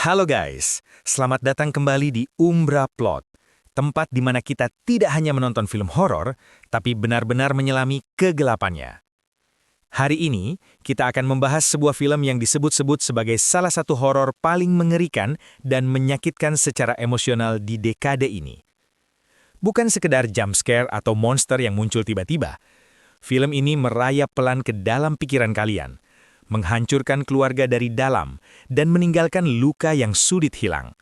Halo guys, selamat datang kembali di Umbra Plot, tempat di mana kita tidak hanya menonton film horor, tapi benar-benar menyelami kegelapannya. Hari ini, kita akan membahas sebuah film yang disebut-sebut sebagai salah satu horor paling mengerikan dan menyakitkan secara emosional di dekade ini. Bukan sekedar jump scare atau monster yang muncul tiba-tiba, film ini merayap pelan ke dalam pikiran kalian, menghancurkan keluarga dari dalam, dan meninggalkan luka yang sulit hilang.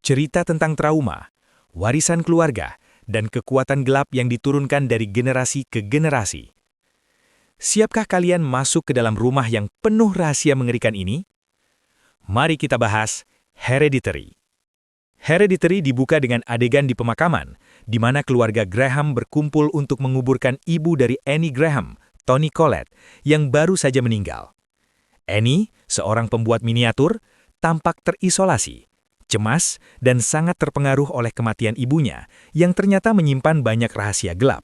Cerita tentang trauma, warisan keluarga, dan kekuatan gelap yang diturunkan dari generasi ke generasi. Siapkah kalian masuk ke dalam rumah yang penuh rahasia mengerikan ini? Mari kita bahas Hereditary. Hereditary dibuka dengan adegan di pemakaman, di mana keluarga Graham berkumpul untuk menguburkan ibu dari Annie Graham, Toni Collette, yang baru saja meninggal. Annie, seorang pembuat miniatur, tampak terisolasi, cemas, dan sangat terpengaruh oleh kematian ibunya, yang ternyata menyimpan banyak rahasia gelap.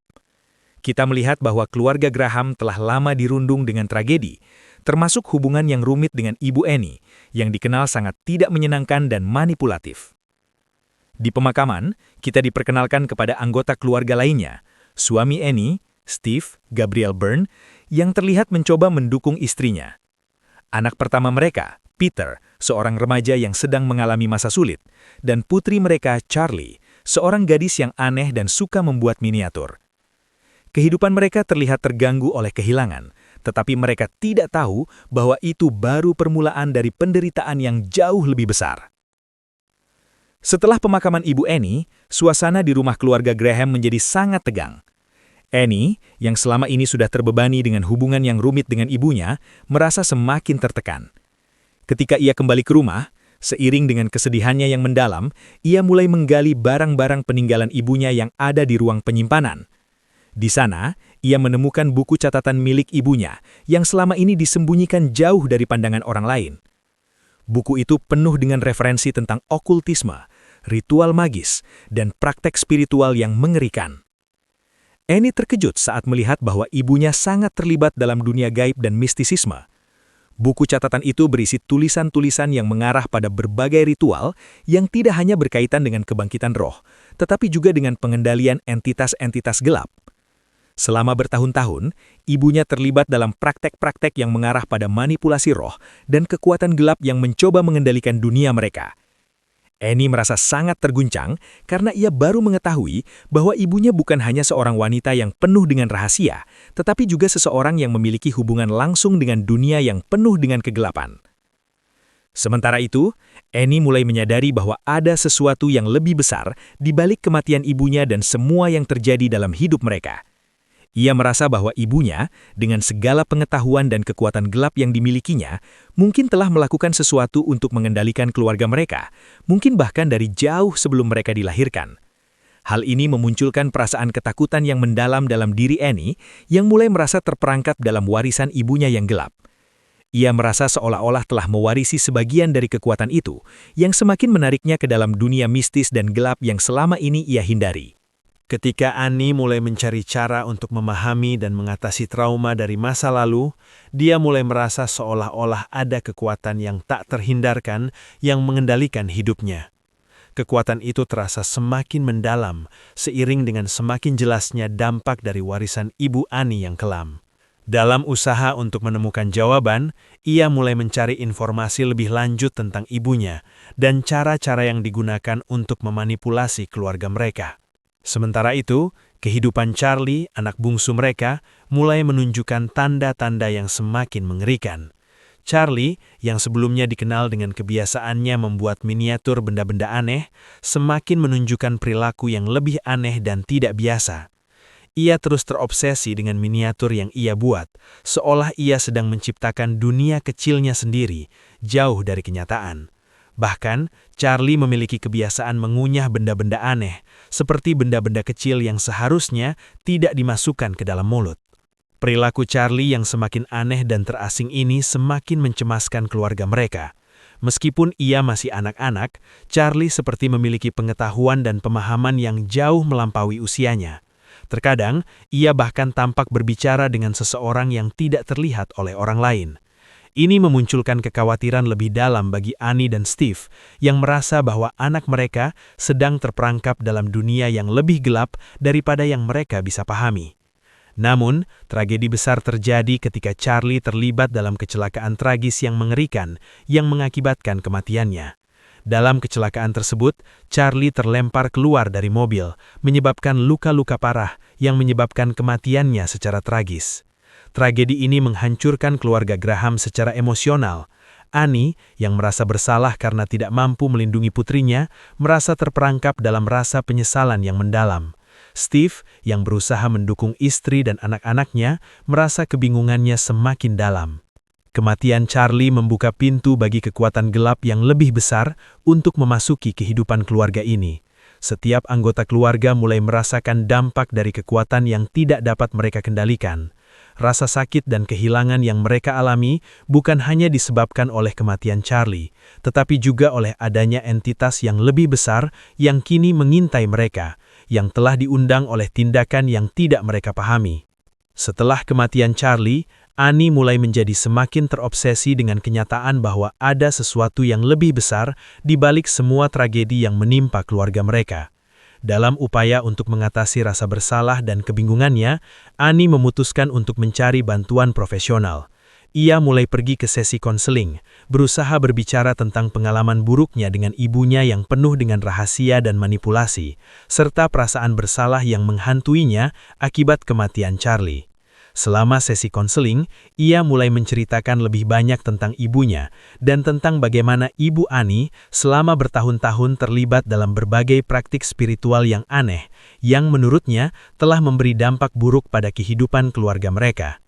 Kita melihat bahwa keluarga Graham telah lama dirundung dengan tragedi, termasuk hubungan yang rumit dengan ibu Annie, yang dikenal sangat tidak menyenangkan dan manipulatif. Di pemakaman, kita diperkenalkan kepada anggota keluarga lainnya, suami Annie, Steve, Gabriel Byrne, yang terlihat mencoba mendukung istrinya. Anak pertama mereka, Peter, seorang remaja yang sedang mengalami masa sulit, dan putri mereka, Charlie, seorang gadis yang aneh dan suka membuat miniatur. Kehidupan mereka terlihat terganggu oleh kehilangan, tetapi mereka tidak tahu bahwa itu baru permulaan dari penderitaan yang jauh lebih besar. Setelah pemakaman ibu Annie, suasana di rumah keluarga Graham menjadi sangat tegang. Annie, yang selama ini sudah terbebani dengan hubungan yang rumit dengan ibunya, merasa semakin tertekan. Ketika ia kembali ke rumah, seiring dengan kesedihannya yang mendalam, ia mulai menggali barang-barang peninggalan ibunya yang ada di ruang penyimpanan. Di sana, ia menemukan buku catatan milik ibunya yang selama ini disembunyikan jauh dari pandangan orang lain. Buku itu penuh dengan referensi tentang okultisme, ritual magis, dan praktek spiritual yang mengerikan. Annie terkejut saat melihat bahwa ibunya sangat terlibat dalam dunia gaib dan mistisisme. Buku catatan itu berisi tulisan-tulisan yang mengarah pada berbagai ritual yang tidak hanya berkaitan dengan kebangkitan roh, tetapi juga dengan pengendalian entitas-entitas gelap. Selama bertahun-tahun, ibunya terlibat dalam praktek-praktek yang mengarah pada manipulasi roh dan kekuatan gelap yang mencoba mengendalikan dunia mereka. Annie merasa sangat terguncang karena ia baru mengetahui bahwa ibunya bukan hanya seorang wanita yang penuh dengan rahasia, tetapi juga seseorang yang memiliki hubungan langsung dengan dunia yang penuh dengan kegelapan. Sementara itu, Annie mulai menyadari bahwa ada sesuatu yang lebih besar di balik kematian ibunya dan semua yang terjadi dalam hidup mereka. Ia merasa bahwa ibunya, dengan segala pengetahuan dan kekuatan gelap yang dimilikinya, mungkin telah melakukan sesuatu untuk mengendalikan keluarga mereka, mungkin bahkan dari jauh sebelum mereka dilahirkan. Hal ini memunculkan perasaan ketakutan yang mendalam dalam diri Annie, yang mulai merasa terperangkap dalam warisan ibunya yang gelap. Ia merasa seolah-olah telah mewarisi sebagian dari kekuatan itu, yang semakin menariknya ke dalam dunia mistis dan gelap yang selama ini ia hindari. Ketika Annie mulai mencari cara untuk memahami dan mengatasi trauma dari masa lalu, dia mulai merasa seolah-olah ada kekuatan yang tak terhindarkan yang mengendalikan hidupnya. Kekuatan itu terasa semakin mendalam, seiring dengan semakin jelasnya dampak dari warisan ibu Annie yang kelam. Dalam usaha untuk menemukan jawaban, ia mulai mencari informasi lebih lanjut tentang ibunya dan cara-cara yang digunakan untuk memanipulasi keluarga mereka. Sementara itu, kehidupan Charlie, anak bungsu mereka, mulai menunjukkan tanda-tanda yang semakin mengerikan. Charlie, yang sebelumnya dikenal dengan kebiasaannya membuat miniatur benda-benda aneh, semakin menunjukkan perilaku yang lebih aneh dan tidak biasa. Ia terus terobsesi dengan miniatur yang ia buat, seolah ia sedang menciptakan dunia kecilnya sendiri, jauh dari kenyataan. Bahkan, Charlie memiliki kebiasaan mengunyah benda-benda aneh, seperti benda-benda kecil yang seharusnya tidak dimasukkan ke dalam mulut. Perilaku Charlie yang semakin aneh dan terasing ini semakin mencemaskan keluarga mereka. Meskipun ia masih anak-anak, Charlie seperti memiliki pengetahuan dan pemahaman yang jauh melampaui usianya. Terkadang, ia bahkan tampak berbicara dengan seseorang yang tidak terlihat oleh orang lain. Ini memunculkan kekhawatiran lebih dalam bagi Annie dan Steve yang merasa bahwa anak mereka sedang terperangkap dalam dunia yang lebih gelap daripada yang mereka bisa pahami. Namun, tragedi besar terjadi ketika Charlie terlibat dalam kecelakaan tragis yang mengerikan yang mengakibatkan kematiannya. Dalam kecelakaan tersebut, Charlie terlempar keluar dari mobil, menyebabkan luka-luka parah yang menyebabkan kematiannya secara tragis. Tragedi ini menghancurkan keluarga Graham secara emosional. Annie, yang merasa bersalah karena tidak mampu melindungi putrinya, merasa terperangkap dalam rasa penyesalan yang mendalam. Steve, yang berusaha mendukung istri dan anak-anaknya, merasa kebingungannya semakin dalam. Kematian Charlie membuka pintu bagi kekuatan gelap yang lebih besar untuk memasuki kehidupan keluarga ini. Setiap anggota keluarga mulai merasakan dampak dari kekuatan yang tidak dapat mereka kendalikan. Rasa sakit dan kehilangan yang mereka alami bukan hanya disebabkan oleh kematian Charlie, tetapi juga oleh adanya entitas yang lebih besar yang kini mengintai mereka, yang telah diundang oleh tindakan yang tidak mereka pahami. Setelah kematian Charlie, Annie mulai menjadi semakin terobsesi dengan kenyataan bahwa ada sesuatu yang lebih besar di balik semua tragedi yang menimpa keluarga mereka. Dalam upaya untuk mengatasi rasa bersalah dan kebingungannya, Annie memutuskan untuk mencari bantuan profesional. Ia mulai pergi ke sesi konseling, berusaha berbicara tentang pengalaman buruknya dengan ibunya yang penuh dengan rahasia dan manipulasi, serta perasaan bersalah yang menghantuinya akibat kematian Charlie. Selama sesi konseling, ia mulai menceritakan lebih banyak tentang ibunya dan tentang bagaimana ibu Annie selama bertahun-tahun terlibat dalam berbagai praktik spiritual yang aneh, yang menurutnya telah memberi dampak buruk pada kehidupan keluarga mereka.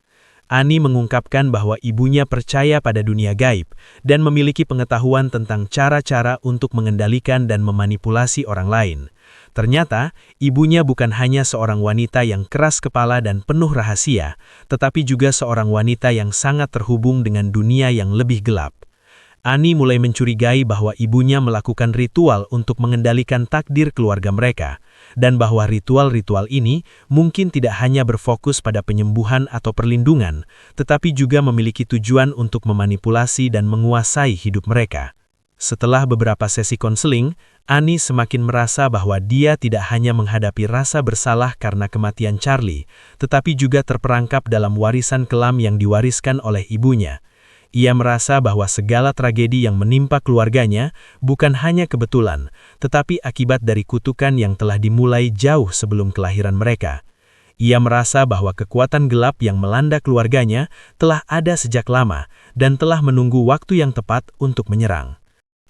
Annie mengungkapkan bahwa ibunya percaya pada dunia gaib dan memiliki pengetahuan tentang cara-cara untuk mengendalikan dan memanipulasi orang lain. Ternyata, ibunya bukan hanya seorang wanita yang keras kepala dan penuh rahasia, tetapi juga seorang wanita yang sangat terhubung dengan dunia yang lebih gelap. Annie mulai mencurigai bahwa ibunya melakukan ritual untuk mengendalikan takdir keluarga mereka, dan bahwa ritual-ritual ini mungkin tidak hanya berfokus pada penyembuhan atau perlindungan, tetapi juga memiliki tujuan untuk memanipulasi dan menguasai hidup mereka. Setelah beberapa sesi konseling, Annie semakin merasa bahwa dia tidak hanya menghadapi rasa bersalah karena kematian Charlie, tetapi juga terperangkap dalam warisan kelam yang diwariskan oleh ibunya. Ia merasa bahwa segala tragedi yang menimpa keluarganya bukan hanya kebetulan, tetapi akibat dari kutukan yang telah dimulai jauh sebelum kelahiran mereka. Ia merasa bahwa kekuatan gelap yang melanda keluarganya telah ada sejak lama dan telah menunggu waktu yang tepat untuk menyerang.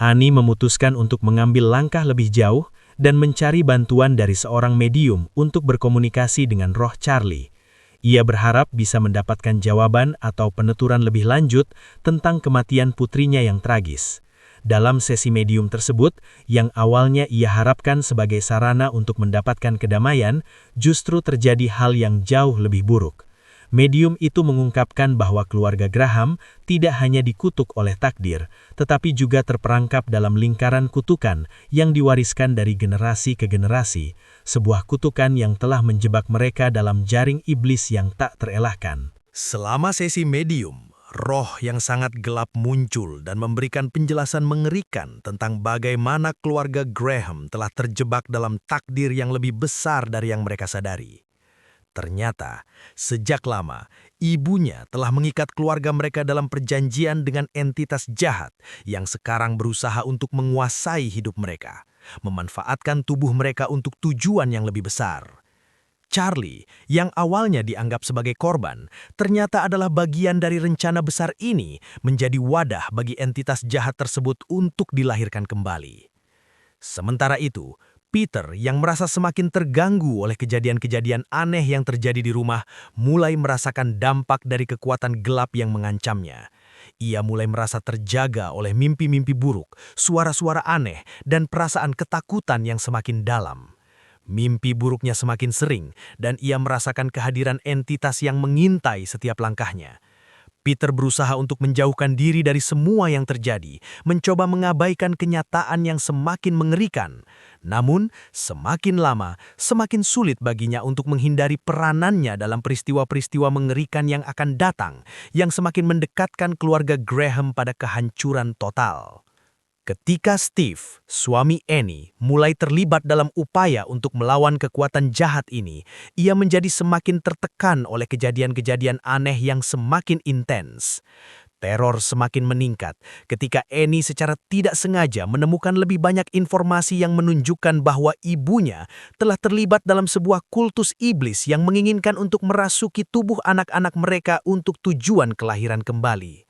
Annie memutuskan untuk mengambil langkah lebih jauh dan mencari bantuan dari seorang medium untuk berkomunikasi dengan roh Charlie. Ia berharap bisa mendapatkan jawaban atau penuturan lebih lanjut tentang kematian putrinya yang tragis. Dalam sesi medium tersebut, yang awalnya ia harapkan sebagai sarana untuk mendapatkan kedamaian, justru terjadi hal yang jauh lebih buruk. Medium itu mengungkapkan bahwa keluarga Graham tidak hanya dikutuk oleh takdir, tetapi juga terperangkap dalam lingkaran kutukan yang diwariskan dari generasi ke generasi, sebuah kutukan yang telah menjebak mereka dalam jaring iblis yang tak terelakkan. Selama sesi medium, roh yang sangat gelap muncul dan memberikan penjelasan mengerikan tentang bagaimana keluarga Graham telah terjebak dalam takdir yang lebih besar dari yang mereka sadari. Ternyata, sejak lama, ibunya telah mengikat keluarga mereka dalam perjanjian dengan entitas jahat yang sekarang berusaha untuk menguasai hidup mereka, memanfaatkan tubuh mereka untuk tujuan yang lebih besar. Charlie, yang awalnya dianggap sebagai korban, ternyata adalah bagian dari rencana besar ini menjadi wadah bagi entitas jahat tersebut untuk dilahirkan kembali. Sementara itu, Peter yang merasa semakin terganggu oleh kejadian-kejadian aneh yang terjadi di rumah mulai merasakan dampak dari kekuatan gelap yang mengancamnya. Ia mulai merasa terjaga oleh mimpi-mimpi buruk, suara-suara aneh, dan perasaan ketakutan yang semakin dalam. Mimpi buruknya semakin sering dan ia merasakan kehadiran entitas yang mengintai setiap langkahnya. Peter berusaha untuk menjauhkan diri dari semua yang terjadi, mencoba mengabaikan kenyataan yang semakin mengerikan. Namun, semakin lama, semakin sulit baginya untuk menghindari peranannya dalam peristiwa-peristiwa mengerikan yang akan datang, yang semakin mendekatkan keluarga Graham pada kehancuran total. Ketika Steve, suami Annie, mulai terlibat dalam upaya untuk melawan kekuatan jahat ini, ia menjadi semakin tertekan oleh kejadian-kejadian aneh yang semakin intens. Teror semakin meningkat ketika Annie secara tidak sengaja menemukan lebih banyak informasi yang menunjukkan bahwa ibunya telah terlibat dalam sebuah kultus iblis yang menginginkan untuk merasuki tubuh anak-anak mereka untuk tujuan kelahiran kembali.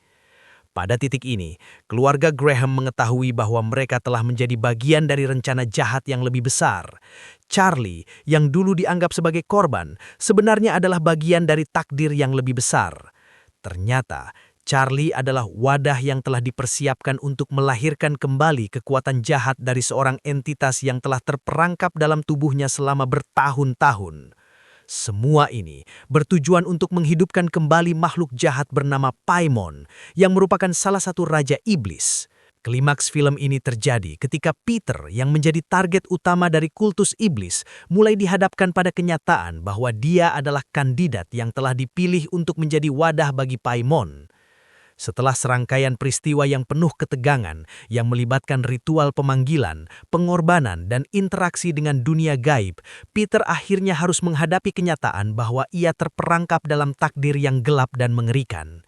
Pada titik ini, keluarga Graham mengetahui bahwa mereka telah menjadi bagian dari rencana jahat yang lebih besar. Charlie, yang dulu dianggap sebagai korban, sebenarnya adalah bagian dari takdir yang lebih besar. Ternyata, Charlie adalah wadah yang telah dipersiapkan untuk melahirkan kembali kekuatan jahat dari seorang entitas yang telah terperangkap dalam tubuhnya selama bertahun-tahun. Semua ini bertujuan untuk menghidupkan kembali makhluk jahat bernama Paimon, yang merupakan salah satu raja iblis. Klimaks film ini terjadi ketika Peter, yang menjadi target utama dari kultus iblis, mulai dihadapkan pada kenyataan bahwa dia adalah kandidat yang telah dipilih untuk menjadi wadah bagi Paimon. Setelah serangkaian peristiwa yang penuh ketegangan yang melibatkan ritual pemanggilan, pengorbanan, dan interaksi dengan dunia gaib, Peter akhirnya harus menghadapi kenyataan bahwa ia terperangkap dalam takdir yang gelap dan mengerikan.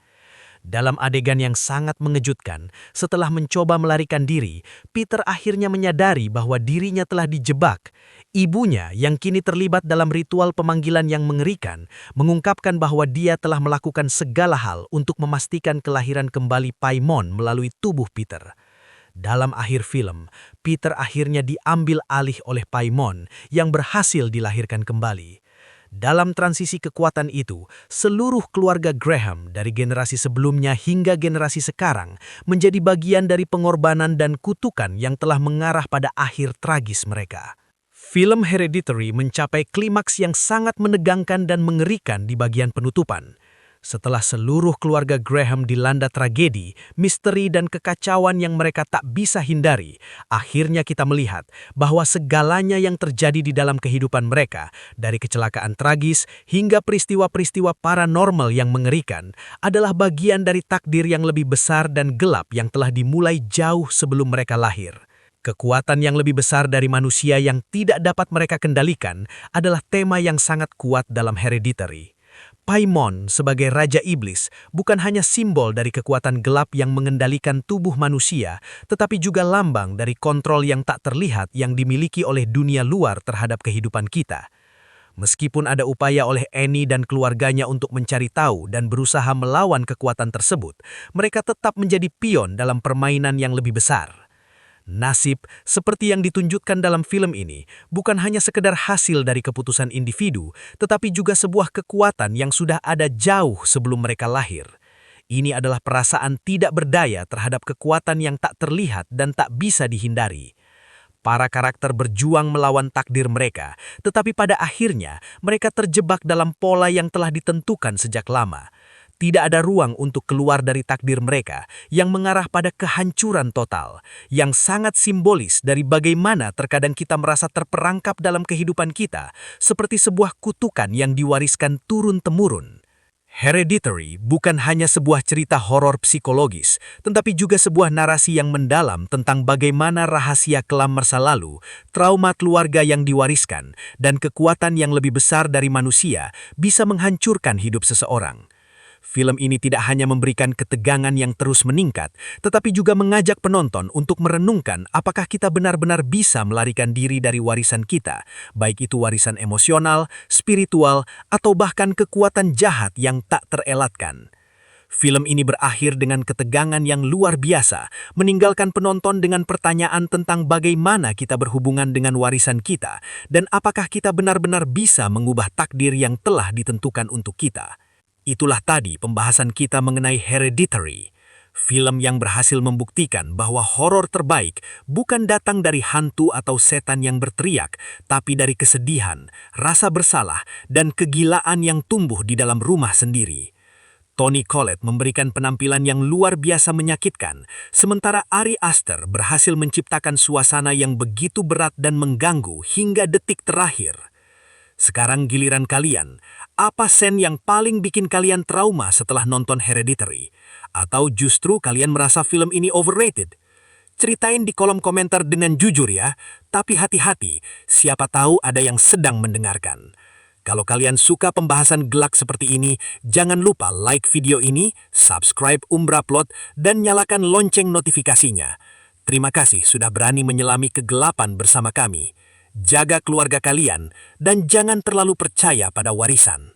Dalam adegan yang sangat mengejutkan, setelah mencoba melarikan diri, Peter akhirnya menyadari bahwa dirinya telah dijebak. Ibunya, yang kini terlibat dalam ritual pemanggilan yang mengerikan, mengungkapkan bahwa dia telah melakukan segala hal untuk memastikan kelahiran kembali Paimon melalui tubuh Peter. Dalam akhir film, Peter akhirnya diambil alih oleh Paimon yang berhasil dilahirkan kembali. Dalam transisi kekuatan itu, seluruh keluarga Graham dari generasi sebelumnya hingga generasi sekarang menjadi bagian dari pengorbanan dan kutukan yang telah mengarah pada akhir tragis mereka. Film Hereditary mencapai klimaks yang sangat menegangkan dan mengerikan di bagian penutupan. Setelah seluruh keluarga Graham dilanda tragedi, misteri dan kekacauan yang mereka tak bisa hindari, akhirnya kita melihat bahwa segalanya yang terjadi di dalam kehidupan mereka, dari kecelakaan tragis hingga peristiwa-peristiwa paranormal yang mengerikan, adalah bagian dari takdir yang lebih besar dan gelap yang telah dimulai jauh sebelum mereka lahir. Kekuatan yang lebih besar dari manusia yang tidak dapat mereka kendalikan adalah tema yang sangat kuat dalam Hereditary. Paimon sebagai Raja Iblis bukan hanya simbol dari kekuatan gelap yang mengendalikan tubuh manusia, tetapi juga lambang dari kontrol yang tak terlihat yang dimiliki oleh dunia luar terhadap kehidupan kita. Meskipun ada upaya oleh Annie dan keluarganya untuk mencari tahu dan berusaha melawan kekuatan tersebut, mereka tetap menjadi pion dalam permainan yang lebih besar. Nasib, seperti yang ditunjukkan dalam film ini, bukan hanya sekedar hasil dari keputusan individu, tetapi juga sebuah kekuatan yang sudah ada jauh sebelum mereka lahir. Ini adalah perasaan tidak berdaya terhadap kekuatan yang tak terlihat dan tak bisa dihindari. Para karakter berjuang melawan takdir mereka, tetapi pada akhirnya mereka terjebak dalam pola yang telah ditentukan sejak lama. Tidak ada ruang untuk keluar dari takdir mereka yang mengarah pada kehancuran total, yang sangat simbolis dari bagaimana terkadang kita merasa terperangkap dalam kehidupan kita, seperti sebuah kutukan yang diwariskan turun-temurun. Hereditary bukan hanya sebuah cerita horor psikologis, tetapi juga sebuah narasi yang mendalam tentang bagaimana rahasia kelam masa lalu, trauma keluarga yang diwariskan, dan kekuatan yang lebih besar dari manusia bisa menghancurkan hidup seseorang. Film ini tidak hanya memberikan ketegangan yang terus meningkat, tetapi juga mengajak penonton untuk merenungkan apakah kita benar-benar bisa melarikan diri dari warisan kita, baik itu warisan emosional, spiritual, atau bahkan kekuatan jahat yang tak terelakkan. Film ini berakhir dengan ketegangan yang luar biasa, meninggalkan penonton dengan pertanyaan tentang bagaimana kita berhubungan dengan warisan kita, dan apakah kita benar-benar bisa mengubah takdir yang telah ditentukan untuk kita. Itulah tadi pembahasan kita mengenai Hereditary, film yang berhasil membuktikan bahwa horor terbaik bukan datang dari hantu atau setan yang berteriak, tapi dari kesedihan, rasa bersalah, dan kegilaan yang tumbuh di dalam rumah sendiri. Toni Collette memberikan penampilan yang luar biasa menyakitkan, sementara Ari Aster berhasil menciptakan suasana yang begitu berat dan mengganggu hingga detik terakhir. Sekarang giliran kalian, apa scene yang paling bikin kalian trauma setelah nonton Hereditary? Atau justru kalian merasa film ini overrated? Ceritain di kolom komentar dengan jujur ya, tapi hati-hati, siapa tahu ada yang sedang mendengarkan. Kalau kalian suka pembahasan gelak seperti ini, jangan lupa like video ini, subscribe Umbra Plot, dan nyalakan lonceng notifikasinya. Terima kasih sudah berani menyelami kegelapan bersama kami. Jaga keluarga kalian, dan jangan terlalu percaya pada warisan.